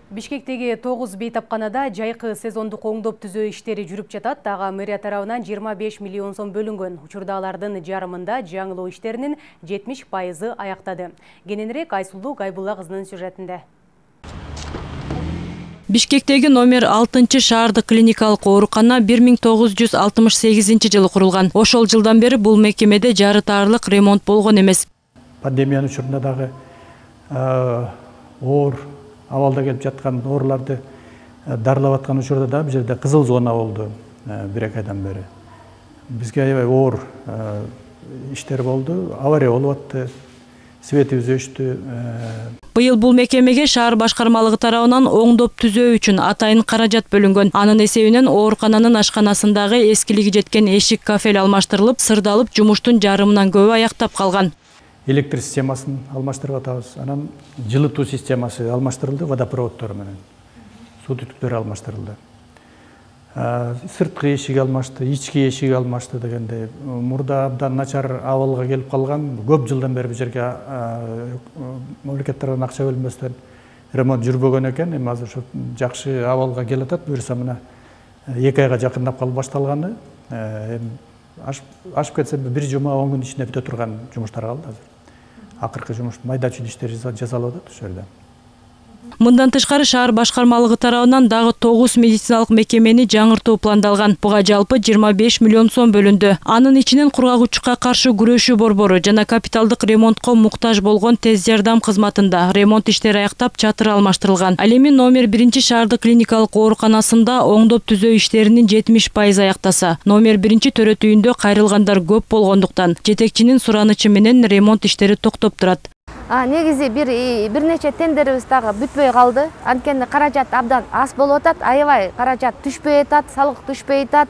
Бишкектеги 9 бейтапканада жайкы сезондук оңдоп түзөө иштери жүрүп жатат. Ага мэрия тарабынан 25 миллион сом бөлүнгөн. Учурда алардын жарымында жаңылоо иштеринин 70% аяктады. Кененирээк Айсулуу Гайбулла кызынын сюжетинде. Бишкектеги номер 6 шаардык клиникалык оорукана 1968 жылы курулган. Ошол жылдан бери бул мекемеде жарытаарлык ремонт болгон эмес. Пандемиянын учурунда дагы оор абалда келип жаткан ооруларды дарылап аткан учурда да бул жерде кызыл зона болду 1-2 айдан бери. Бизге аябай оор иштер болду, авария болуп атты, светибиз өчтү. Быйыл бул мекемеге шаар башкармалыгы тарабынан оңдоп түзөө үчүн атайын каражат бөлүнгөн. Анын эсебинен оорукананын ашканасындагы эскилиги жеткен эшик кафел алмаштырылып, сырдалып, жумуштун жарымынан көбү аяктап калган. Электр системасын алмаштырып атабыз. Анан жылытуу системасы алмаштырылды, водопроводдор менен. Суу түтүктөрү алмаштырылды. Сырткы эшик алмашты, ички эшик алмашты дегенде, мурда абдан начар абалга келип калган, көп жылдан бери бул жерге мамлекет тарабынан акча бөлүнбөстөн ремонт жүрбөгөн экен. Эми азыр ошо жакшы абалга келатат. Буюрса мына 2 айга жакындап калып башталганы. Ашып кетсе бир жума 10 күн ичинде бүтө турган жумуштар калды азыр. Акыркы жумуш майда чүйн иштери жасалып атат ошол жерде. Мындан тышкары шаар башкармалыгы тарабынан дагы 9 медициналык мекемени жаңыртуу пландалган. Буга жалпы 25 миллион сом бөлүндү. Анын ичинен кургагучка каршы күрөшүү борбору жана капиталдык ремонтко муктаж болгон тез жардам кызматында ремонт иштери аяктап чатыр алмаштырылган. Ал эми номер 1 шаардык клиникалык ооруканасында оңдоп түзөө иштеринин 70% аяктаса, номер 1 төрөтүйүндө кайрылгандар көп болгондуктан жетекчинин суранычы менен ремонт иштери токтоп турат. Негизи бир нече тендерибиз дагы бүтпөй калды. Анткени каражат абдан аз болуп атат, аябай каражат түшпөй атат, салык түшпөй атат,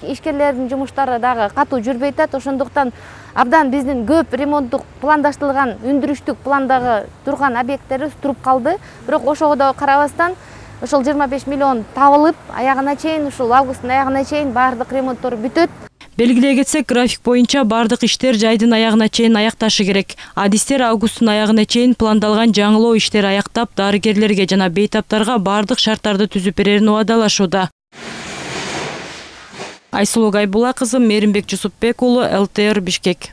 ишкерлердин жумуштары дагы катуу жүрбөй атат. Ошондуктан абдан биздин көп ремонттук пландаштырылган, өндүрүштүк пландагы турган объекттерибиз туруп калды. Бирок ошого да карабастан ошол 25 миллион табылып, аягына чейин, ушул августтун аягына чейин баардык ремонттор бүтөт. Белгилей кетсек, график боюнча бардык иштер жайдын аягына чейин аякташы керек. Адистер августтун аягына чейин пландалган жаңылоо иштери аяктап, дарыгерлерге жана бейтаптарга бардык шарттарды түзүп берерин убадалашууда. Айсулуу Гайбулла кызы, Мээринбек Жусупбек уулу, ЛТР Бишкек.